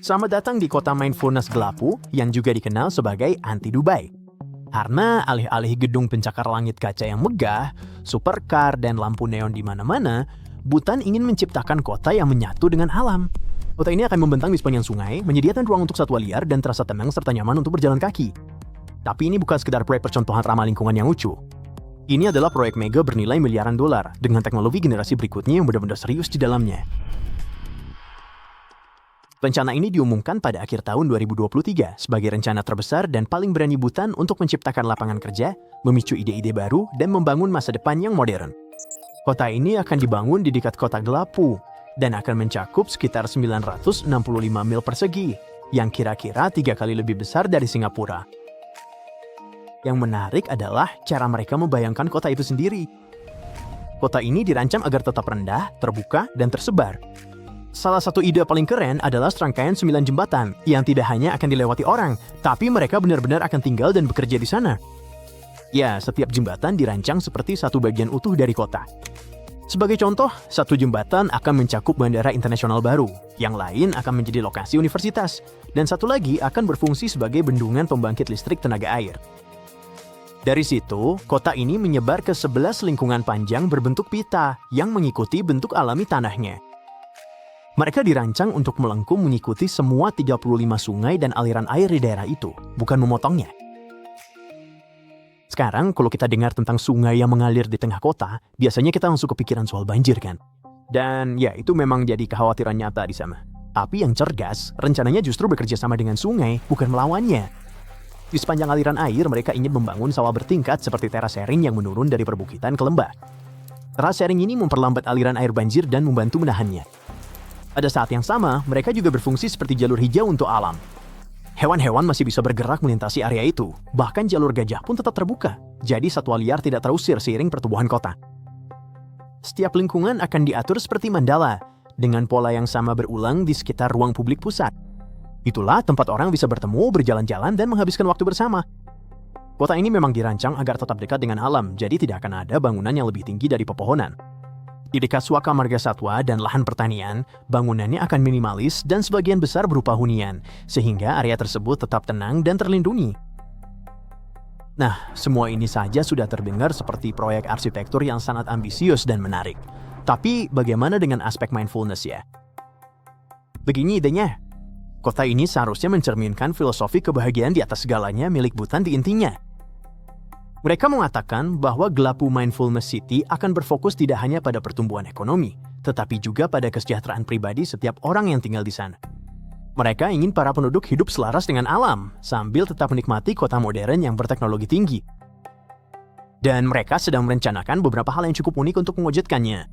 Selamat datang di kota mindfulness Gelapu yang juga dikenal sebagai anti Dubai. Karena alih-alih gedung pencakar langit kaca yang megah, supercar, dan lampu neon di mana-mana, Bhutan ingin menciptakan kota yang menyatu dengan alam. Kota ini akan membentang di sepanjang sungai, menyediakan ruang untuk satwa liar dan terasa tenang serta nyaman untuk berjalan kaki. Tapi ini bukan sekedar proyek percontohan ramah lingkungan yang lucu. Ini adalah proyek mega bernilai miliaran dolar dengan teknologi generasi berikutnya yang benar-benar serius di dalamnya. Rencana ini diumumkan pada akhir tahun 2023 sebagai rencana terbesar dan paling berani Bhutan untuk menciptakan lapangan kerja, memicu ide-ide baru, dan membangun masa depan yang modern. Kota ini akan dibangun di dekat kota Gelapu dan akan mencakup sekitar 965 mil persegi, yang kira-kira 3 kali lebih besar dari Singapura. Yang menarik adalah cara mereka membayangkan kota itu sendiri. Kota ini dirancang agar tetap rendah, terbuka, dan tersebar. Salah satu ide paling keren adalah serangkaian 9 jembatan yang tidak hanya akan dilewati orang, tapi mereka benar-benar akan tinggal dan bekerja di sana. Ya, setiap jembatan dirancang seperti satu bagian utuh dari kota. Sebagai contoh, satu jembatan akan mencakup bandara internasional baru, yang lain akan menjadi lokasi universitas, dan satu lagi akan berfungsi sebagai bendungan pembangkit listrik tenaga air. Dari situ, kota ini menyebar ke 11 lingkungan panjang berbentuk pita yang mengikuti bentuk alami tanahnya. Mereka dirancang untuk melengkung mengikuti semua 35 sungai dan aliran air di daerah itu, bukan memotongnya. Sekarang, kalau kita dengar tentang sungai yang mengalir di tengah kota, biasanya kita langsung kepikiran soal banjir kan? Dan ya, itu memang jadi kekhawatiran nyata di sana. Tapi yang cerdas, rencananya justru bekerja sama dengan sungai, bukan melawannya. Di sepanjang aliran air, mereka ingin membangun sawah bertingkat seperti terasering yang menurun dari perbukitan ke lembah. Terasering ini memperlambat aliran air banjir dan membantu menahannya. Pada saat yang sama, mereka juga berfungsi seperti jalur hijau untuk alam. Hewan-hewan masih bisa bergerak melintasi area itu, bahkan jalur gajah pun tetap terbuka, jadi satwa liar tidak terusir seiring pertumbuhan kota. Setiap lingkungan akan diatur seperti mandala, dengan pola yang sama berulang di sekitar ruang publik pusat. Itulah tempat orang bisa bertemu, berjalan-jalan, dan menghabiskan waktu bersama. Kota ini memang dirancang agar tetap dekat dengan alam, jadi tidak akan ada bangunan yang lebih tinggi dari pepohonan. Di dekat suaka marga satwa dan lahan pertanian, bangunannya akan minimalis dan sebagian besar berupa hunian, sehingga area tersebut tetap tenang dan terlindungi. Nah, semua ini saja sudah terdengar seperti proyek arsitektur yang sangat ambisius dan menarik. Tapi bagaimana dengan aspek mindfulness ya? Begini idenya. Kota ini seharusnya mencerminkan filosofi kebahagiaan di atas segalanya milik Bhutan di intinya. Mereka mengatakan bahwa Gelapu Mindfulness City akan berfokus tidak hanya pada pertumbuhan ekonomi, tetapi juga pada kesejahteraan pribadi setiap orang yang tinggal di sana. Mereka ingin para penduduk hidup selaras dengan alam, sambil tetap menikmati kota modern yang berteknologi tinggi. Dan mereka sedang merencanakan beberapa hal yang cukup unik untuk mewujudkannya.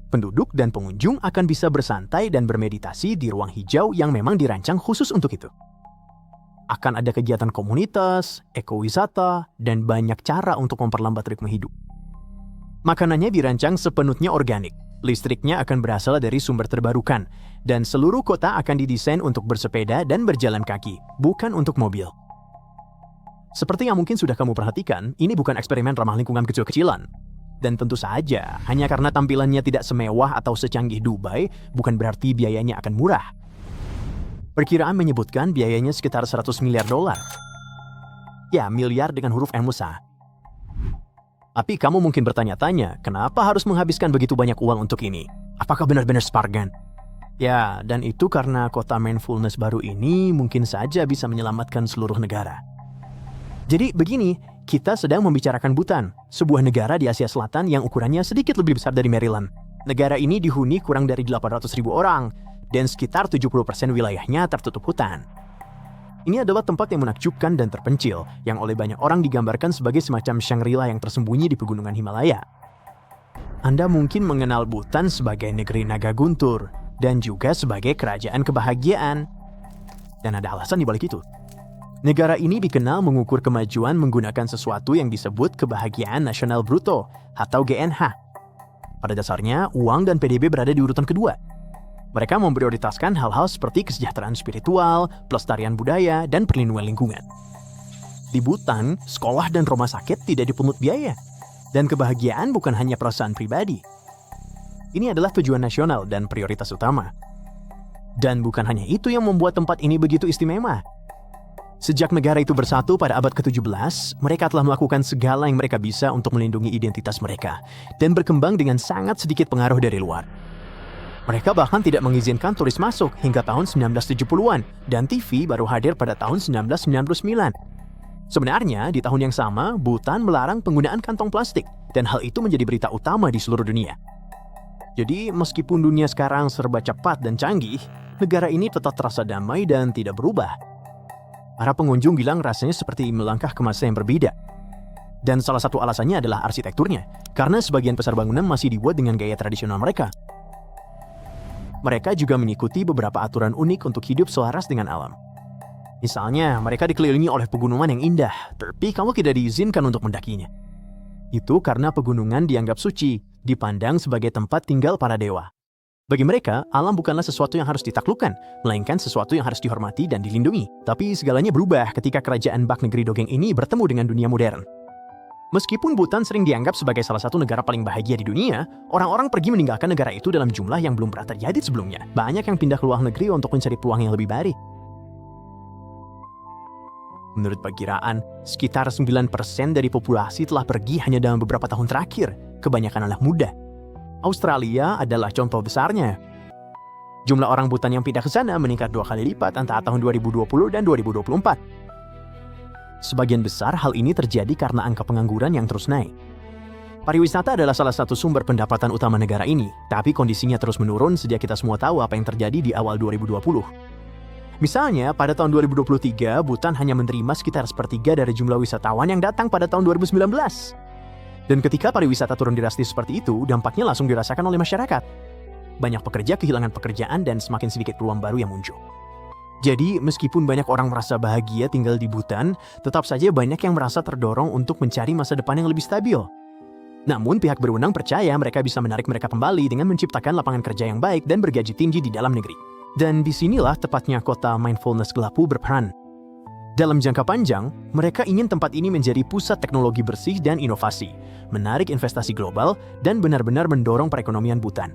Penduduk dan pengunjung akan bisa bersantai dan bermeditasi di ruang hijau yang memang dirancang khusus untuk itu. Akan ada kegiatan komunitas, ekowisata, dan banyak cara untuk memperlambat ritme hidup. Makanannya dirancang sepenuhnya organik, listriknya akan berasal dari sumber terbarukan, dan seluruh kota akan didesain untuk bersepeda dan berjalan kaki, bukan untuk mobil. Seperti yang mungkin sudah kamu perhatikan, ini bukan eksperimen ramah lingkungan kecil-kecilan. Dan tentu saja, hanya karena tampilannya tidak semewah atau secanggih Dubai, bukan berarti biayanya akan murah. Perkiraan menyebutkan biayanya sekitar 100 miliar dolar. Ya, miliar dengan huruf M besar. Tapi kamu mungkin bertanya-tanya, kenapa harus menghabiskan begitu banyak uang untuk ini? Apakah benar-benar Spargan? Ya, dan itu karena kota mindfulness baru ini mungkin saja bisa menyelamatkan seluruh negara. Jadi begini, kita sedang membicarakan Bhutan, sebuah negara di Asia Selatan yang ukurannya sedikit lebih besar dari Maryland. Negara ini dihuni kurang dari 800.000 orang, dan sekitar 70% wilayahnya tertutup hutan. Ini adalah tempat yang menakjubkan dan terpencil, yang oleh banyak orang digambarkan sebagai semacam Shangri-La yang tersembunyi di pegunungan Himalaya. Anda mungkin mengenal Bhutan sebagai negeri naga guntur, dan juga sebagai kerajaan kebahagiaan. Dan ada alasan di balik itu. Negara ini dikenal mengukur kemajuan menggunakan sesuatu yang disebut kebahagiaan nasional bruto, atau GNH. Pada dasarnya, uang dan PDB berada di urutan kedua. Mereka memprioritaskan hal-hal seperti kesejahteraan spiritual, pelestarian budaya, dan perlindungan lingkungan. Di Bhutan, sekolah dan rumah sakit tidak dipungut biaya. Dan kebahagiaan bukan hanya perasaan pribadi. Ini adalah tujuan nasional dan prioritas utama. Dan bukan hanya itu yang membuat tempat ini begitu istimewa. Sejak negara itu bersatu pada abad ke-17, mereka telah melakukan segala yang mereka bisa untuk melindungi identitas mereka dan berkembang dengan sangat sedikit pengaruh dari luar. Mereka bahkan tidak mengizinkan turis masuk hingga tahun 1970-an dan TV baru hadir pada tahun 1999. Sebenarnya, di tahun yang sama, Bhutan melarang penggunaan kantong plastik dan hal itu menjadi berita utama di seluruh dunia. Jadi, meskipun dunia sekarang serba cepat dan canggih, negara ini tetap terasa damai dan tidak berubah. Para pengunjung bilang rasanya seperti melangkah ke masa yang berbeda. Dan salah satu alasannya adalah arsitekturnya, karena sebagian besar bangunan masih dibuat dengan gaya tradisional mereka. Mereka juga mengikuti beberapa aturan unik untuk hidup selaras dengan alam. Misalnya, mereka dikelilingi oleh pegunungan yang indah, tapi kamu tidak diizinkan untuk mendakinya. Itu karena pegunungan dianggap suci, dipandang sebagai tempat tinggal para dewa. Bagi mereka, alam bukanlah sesuatu yang harus ditaklukkan, melainkan sesuatu yang harus dihormati dan dilindungi. Tapi segalanya berubah ketika kerajaan bak negeri dongeng ini bertemu dengan dunia modern. Meskipun Bhutan sering dianggap sebagai salah satu negara paling bahagia di dunia, orang-orang pergi meninggalkan negara itu dalam jumlah yang belum pernah terjadi sebelumnya. Banyak yang pindah ke luar negeri untuk mencari peluang yang lebih baik. Menurut perkiraan, sekitar 9% dari populasi telah pergi hanya dalam beberapa tahun terakhir, kebanyakan anak muda. Australia adalah contoh besarnya. Jumlah orang Bhutan yang pindah ke sana meningkat 2 kali lipat antara tahun 2020 dan 2024. Sebagian besar hal ini terjadi karena angka pengangguran yang terus naik. Pariwisata adalah salah satu sumber pendapatan utama negara ini, tapi kondisinya terus menurun sejak kita semua tahu apa yang terjadi di awal 2020. Misalnya, pada tahun 2023, Bhutan hanya menerima sekitar sepertiga dari jumlah wisatawan yang datang pada tahun 2019. Dan ketika pariwisata turun drastis seperti itu, dampaknya langsung dirasakan oleh masyarakat. Banyak pekerja kehilangan pekerjaan dan semakin sedikit peluang baru yang muncul. Jadi, meskipun banyak orang merasa bahagia tinggal di Bhutan, tetap saja banyak yang merasa terdorong untuk mencari masa depan yang lebih stabil. Namun, pihak berwenang percaya mereka bisa menarik mereka kembali dengan menciptakan lapangan kerja yang baik dan bergaji tinggi di dalam negeri. Dan disinilah tepatnya kota mindfulness Glapu berperan. Dalam jangka panjang, mereka ingin tempat ini menjadi pusat teknologi bersih dan inovasi, menarik investasi global, dan benar-benar mendorong perekonomian Bhutan.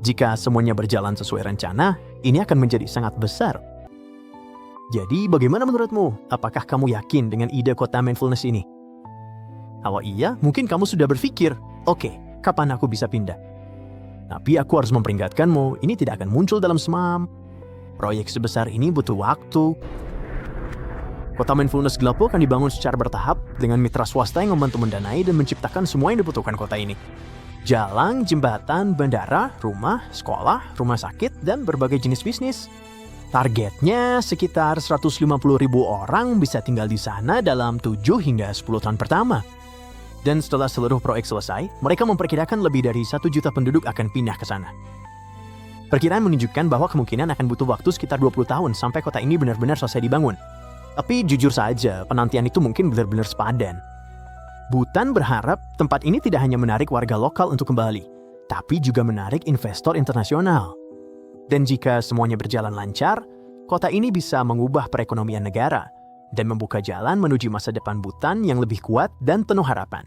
Jika semuanya berjalan sesuai rencana, ini akan menjadi sangat besar. Jadi, bagaimana menurutmu? Apakah kamu yakin dengan ide kota mindfulness ini? Kalau iya, mungkin kamu sudah berpikir, oke, kapan aku bisa pindah? Tapi aku harus memperingatkanmu, ini tidak akan muncul dalam semam. Proyek sebesar ini butuh waktu. Kota mindfulness Glapu akan dibangun secara bertahap dengan mitra swasta yang membantu mendanai dan menciptakan semua yang dibutuhkan kota ini. Jalan, jembatan, bandara, rumah, sekolah, rumah sakit, dan berbagai jenis bisnis. Targetnya sekitar 150.000 orang bisa tinggal di sana dalam 7 hingga 10 tahun pertama. Dan setelah seluruh proyek selesai, mereka memperkirakan lebih dari 1 juta penduduk akan pindah ke sana. Perkiraan menunjukkan bahwa kemungkinan akan butuh waktu sekitar 20 tahun sampai kota ini benar-benar selesai dibangun. Tapi jujur saja, penantian itu mungkin benar-benar sepadan. Bhutan berharap tempat ini tidak hanya menarik warga lokal untuk kembali, tapi juga menarik investor internasional. Dan jika semuanya berjalan lancar, kota ini bisa mengubah perekonomian negara dan membuka jalan menuju masa depan Bhutan yang lebih kuat dan penuh harapan.